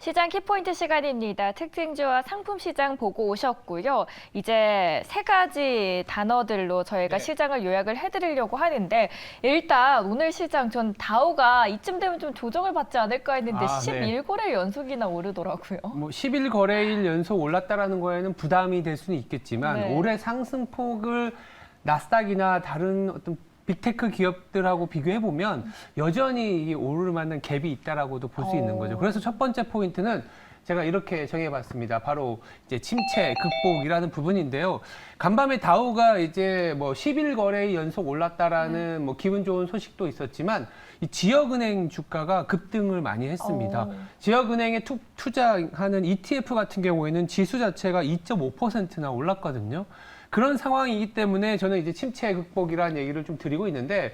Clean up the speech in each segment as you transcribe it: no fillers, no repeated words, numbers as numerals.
시장 키포인트 시간입니다. 특징주와 상품 시장 보고 오셨고요. 이제 세 가지 단어들로 저희가 시장을 요약을 해드리려고 하는데 일단 오늘 시장 전 다우가 이쯤 되면 좀 조정을 받지 않을까 했는데 11거래 연속이나 오르더라고요. 뭐 11거래일 연속 올랐다라는 거에는 부담이 될 수는 있겠지만 올해 상승폭을 나스닥이나 다른 어떤 빅테크 기업들하고 비교해 보면 여전히 오를 만한 갭이 있다라고도 볼 수 있는 거죠. 그래서 첫 번째 포인트는 제가 이렇게 정해봤습니다. 바로 이제 침체 극복이라는 부분인데요. 간밤에 다우가 이제 뭐 11거래일 연속 올랐다라는 뭐 기분 좋은 소식도 있었지만 이 지역은행 주가가 급등을 많이 했습니다. 지역은행에 투자하는 ETF 같은 경우에는 지수 자체가 2.5%나 올랐거든요. 그런 상황이기 때문에 저는 이제 침체 극복이라는 얘기를 좀 드리고 있는데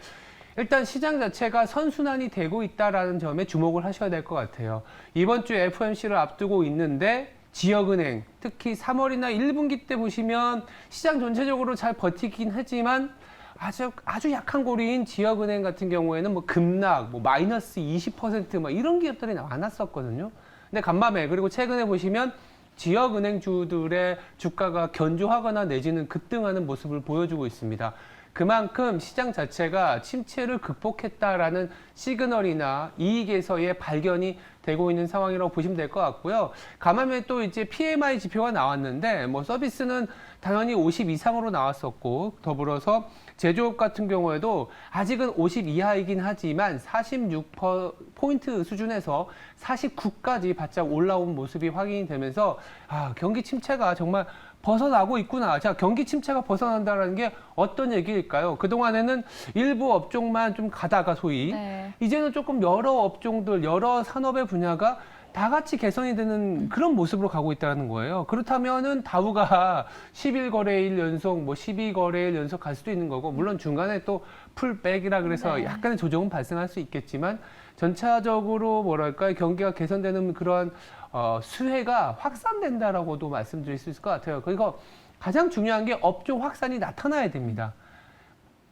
일단 시장 자체가 선순환이 되고 있다는 점에 주목을 하셔야 될 것 같아요. 이번 주에 FOMC를 앞두고 있는데 지역은행, 특히 3월이나 1분기 때 보시면 시장 전체적으로 잘 버티긴 하지만 아주 약한 고리인 지역은행 같은 경우에는 뭐 급락, 뭐 마이너스 20% 뭐 이런 기업들이 많았었거든요. 근데 간밤에 그리고 최근에 보시면 지역은행주들의 주가가 견조하거나 내지는 급등하는 모습을 보여주고 있습니다. 그만큼 시장 자체가 침체를 극복했다라는 시그널이나 이익에서의 발견이 되고 있는 상황이라고 보시면 될 것 같고요. 간밤에 또 이제 PMI 지표가 나왔는데 뭐 서비스는 당연히 50 이상으로 나왔었고 더불어서 제조업 같은 경우에도 아직은 50 이하이긴 하지만 46포인트 수준에서 49까지 바짝 올라온 모습이 확인이 되면서 경기 침체가 정말 벗어나고 있구나. 자, 경기 침체가 벗어난다는 게 어떤 얘기일까요? 그동안에는 일부 업종만 좀 가다가 소위 이제는 조금 여러 업종들, 여러 산업의 분야가 다 같이 개선이 되는 그런 모습으로 가고 있다는 거예요. 그렇다면은 다우가 11거래일 연속, 뭐 12거래일 연속 갈 수도 있는 거고, 물론 중간에 또 풀백이라 그래서 약간의 조정은 발생할 수 있겠지만, 전체적으로 뭐랄까요, 경기가 개선되는 그런 수혜가 확산된다라고도 말씀드릴 수 있을 것 같아요. 그리고 가장 중요한 게 업종 확산이 나타나야 됩니다.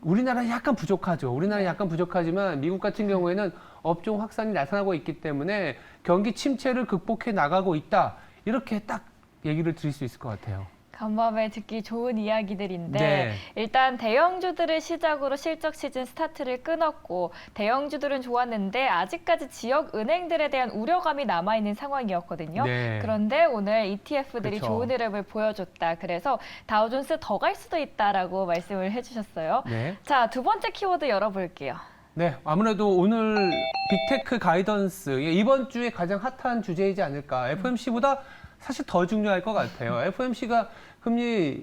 우리나라 약간 부족하죠. 우리나라 약간 부족하지만 미국 같은 경우에는 업종 확산이 나타나고 있기 때문에 경기 침체를 극복해 나가고 있다. 이렇게 딱 얘기를 드릴 수 있을 것 같아요. 간밤에 듣기 좋은 이야기들인데 일단 대형주들을 시작으로 실적 시즌 스타트를 끊었고 대형주들은 좋았는데 아직까지 지역 은행들에 대한 우려감이 남아있는 상황이었거든요. 그런데 오늘 ETF들이 좋은 흐름을 보여줬다. 그래서 다우존스 더 갈 수도 있다라고 말씀을 해주셨어요. 자, 두 번째 키워드 열어볼게요. 네, 아무래도 오늘 빅테크 가이던스 이번 주에 가장 핫한 주제이지 않을까. FOMC보다 사실 더 중요할 것 같아요. FOMC가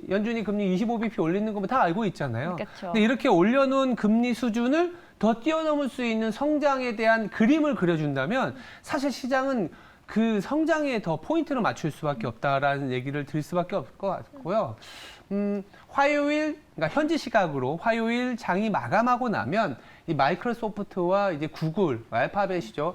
연준이 금리 25bp 올리는 거 다 알고 있잖아요. 근데 이렇게 올려놓은 금리 수준을 더 뛰어넘을 수 있는 성장에 대한 그림을 그려준다면 사실 시장은 그 성장에 더 포인트를 맞출 수밖에 없다라는 얘기를 드릴 수밖에 없을 것 같고요. 화요일, 그러니까 현지 시각으로 화요일 장이 마감하고 나면 이 마이크로소프트와 이제 구글, 알파벳이죠.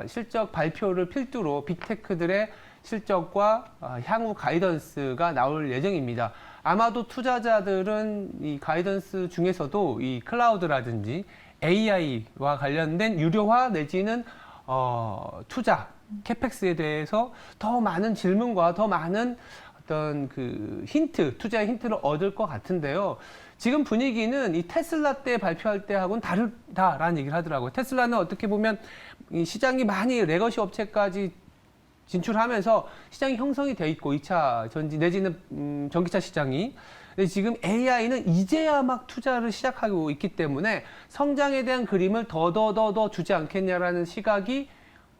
실적 발표를 필두로 빅테크들의 실적과 향후 가이던스가 나올 예정입니다. 아마도 투자자들은 이 가이던스 중에서도 이 클라우드라든지 AI와 관련된 유료화 내지는 투자, 캐펙스에 대해서 더 많은 질문과 더 많은 어떤 그 투자의 힌트를 얻을 것 같은데요. 지금 분위기는 이 테슬라 때 발표할 때하고는 다르다라는 얘기를 하더라고요. 테슬라는 어떻게 보면 이 시장이 많이 레거시 업체까지 진출하면서 시장이 형성이 돼 있고 2차 전지 내지는 전기차 시장이. 근데 지금 AI는 이제야 막 투자를 시작하고 있기 때문에 성장에 대한 그림을 더 주지 않겠냐라는 시각이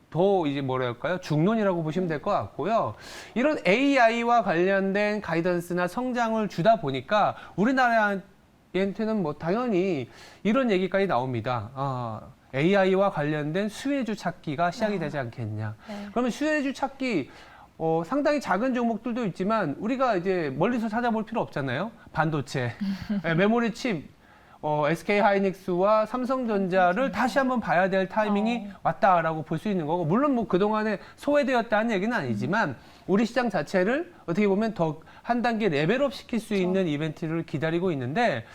더 이제 뭐랄까요? 중론이라고 보시면 될 것 같고요. 이런 AI와 관련된 가이던스나 성장을 주다 보니까 우리나라한테는 뭐 당연히 이런 얘기까지 나옵니다. AI와 관련된 수혜주 찾기가 시작이 되지 않겠냐. 그러면 수혜주 찾기 상당히 작은 종목들도 있지만 우리가 이제 멀리서 찾아볼 필요 없잖아요. 반도체, 메모리 칩, SK 하이닉스와 삼성전자를 다시 한번 봐야 될 타이밍이 왔다라고 볼 수 있는 거고, 물론 뭐 그동안에 소외되었다는 얘기는 아니지만 우리 시장 자체를 어떻게 보면 더 한 단계 레벨업 시킬 수 있는 이벤트를 기다리고 있는데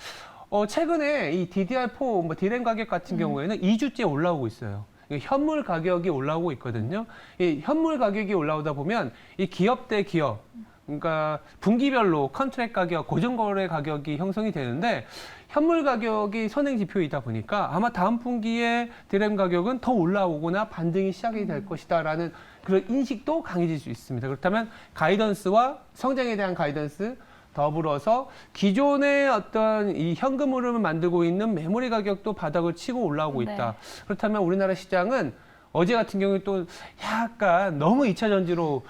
최근에 이 DDR4 뭐 디램 가격 같은 경우에는 2주째 올라오고 있어요. 현물 가격이 올라오고 있거든요. 이 현물 가격이 올라오다 보면 이 기업 대 기업, 그러니까 분기별로 컨트랙 가격, 고정거래 가격이 형성이 되는데 현물 가격이 선행 지표이다 보니까 아마 다음 분기에 드램 가격은 더 올라오거나 반등이 시작이 될 것이다라는 그런 인식도 강해질 수 있습니다. 그렇다면 가이던스와 성장에 대한 가이던스 더불어서 기존의 어떤 이 현금 흐름을 만들고 있는 메모리 가격도 바닥을 치고 올라오고 있다. 그렇다면 우리나라 시장은 어제 같은 경우에 또 약간 너무 2차 전지로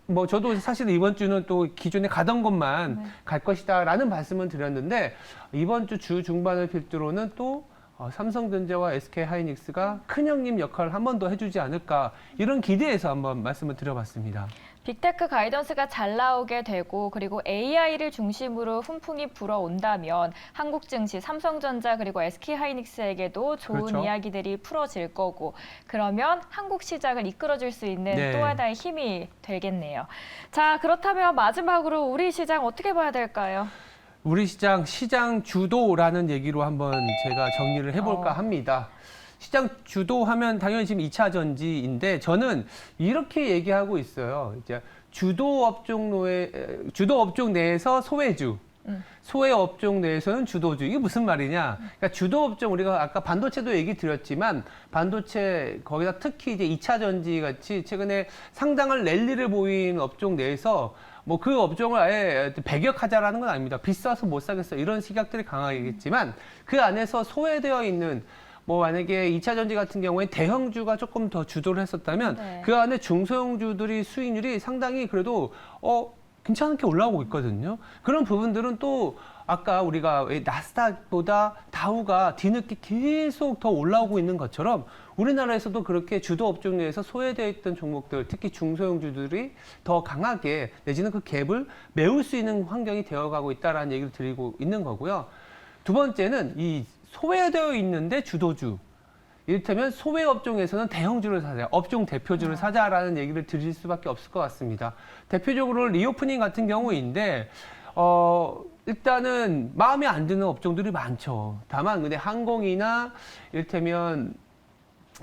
뭐 저도 사실 이번 주는 또 기존에 가던 곳만 갈 것이다라는 말씀을 드렸는데 이번 주 중반을 필두로는 또 삼성전자와 SK하이닉스가 큰형님 역할을 한 번 더 해주지 않을까 이런 기대에서 한번 말씀을 드려봤습니다. 빅테크 가이던스가 잘 나오게 되고 그리고 AI를 중심으로 훈풍이 불어온다면 한국 증시, 삼성전자 그리고 SK하이닉스에게도 좋은 그렇죠. 이야기들이 풀어질 거고 그러면 한국 시장을 이끌어줄 수 있는 네. 또 하나의 힘이 되겠네요. 자, 그렇다면 마지막으로 우리 시장 어떻게 봐야 될까요? 우리 시장 주도라는 얘기로 한번 제가 정리를 해볼까 합니다. 시장 주도하면 당연히 지금 2차 전지인데 저는 이렇게 얘기하고 있어요. 이제 주도 업종 내에서 소외주, 소외 업종 내에서는 주도주. 이게 무슨 말이냐? 그러니까 주도 업종 우리가 아까 반도체도 얘기 드렸지만 반도체 거기다 특히 이제 2차 전지 같이 최근에 상당한 랠리를 보인 업종 내에서 뭐 그 업종을 아예 배격하자라는 건 아닙니다. 비싸서 못 사겠어 이런 시각들이 강하겠지만 그 안에서 소외되어 있는 뭐 만약에 2차 전지 같은 경우에 대형주가 조금 더 주도를 했었다면 그 안에 중소형주들이 수익률이 상당히 그래도 괜찮게 올라오고 있거든요. 그런 부분들은 또 아까 우리가 나스닥보다 다우가 뒤늦게 계속 더 올라오고 있는 것처럼 우리나라에서도 그렇게 주도 업종 내에서 소외되어 있던 종목들, 특히 중소형주들이 더 강하게 내지는 그 갭을 메울 수 있는 환경이 되어가고 있다라는 얘기를 드리고 있는 거고요. 두 번째는 이 소외되어 있는데 주도주. 이를테면 소외 업종에서는 대형주를 사자, 업종 대표주를 사자라는 얘기를 드릴 수밖에 없을 것 같습니다. 대표적으로 리오프닝 같은 경우인데 일단은 마음에 안 드는 업종들이 많죠. 다만 근데 항공이나 이를테면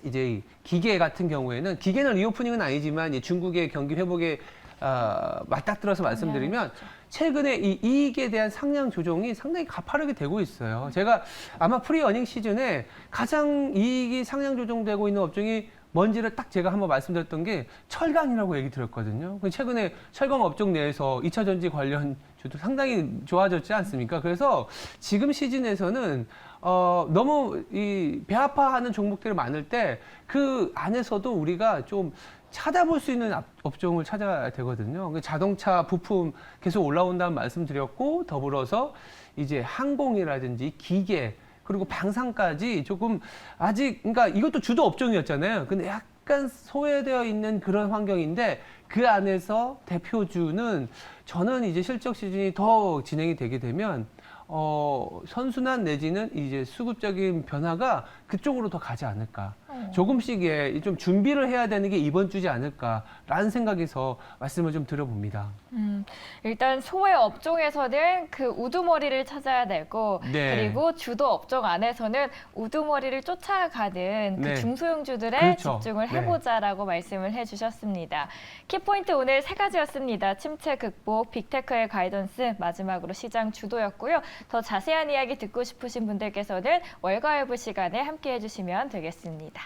이제 기계 같은 경우에는 기계는 리오프닝은 아니지만 중국의 경기 회복에 맞닥뜨려서 말씀드리면 최근에 이 이익에 대한 상향 조정이 상당히 가파르게 되고 있어요. 제가 아마 프리 어닝 시즌에 가장 이익이 상향 조정되고 있는 업종이 뭔지를 딱 제가 한번 말씀드렸던 게 철강이라고 얘기 드렸거든요. 최근에 철강 업종 내에서 2차 전지 관련 주도 상당히 좋아졌지 않습니까? 그래서 지금 시즌에서는 너무 이 배 아파하는 종목들이 많을 때 그 안에서도 우리가 좀 찾아볼 수 있는 업종을 찾아야 되거든요. 자동차 부품 계속 올라온다는 말씀드렸고 더불어서 이제 항공이라든지 기계 그리고 방산까지 조금 아직 그러니까 이것도 주도 업종이었잖아요. 근데 약간 소외되어 있는 그런 환경인데 그 안에서 대표주는 저는 이제 실적 시즌이 더 진행이 되게 되면 선순환 내지는 이제 수급적인 변화가 그쪽으로 더 가지 않을까. 조금씩 좀 준비를 해야 되는 게 이번 주지 않을까라는 생각에서 말씀을 좀 드려봅니다. 일단 소외 업종에서는 그 우두머리를 찾아야 되고 그리고 주도 업종 안에서는 우두머리를 쫓아가는 그 중소형주들에 그렇죠. 집중을 해보자라고 말씀을 해주셨습니다. 키포인트 오늘 3가지였습니다. 침체 극복, 빅테크의 가이던스, 마지막으로 시장 주도였고요. 더 자세한 이야기 듣고 싶으신 분들께서는 월가외부 시간에 함께해 주시면 되겠습니다.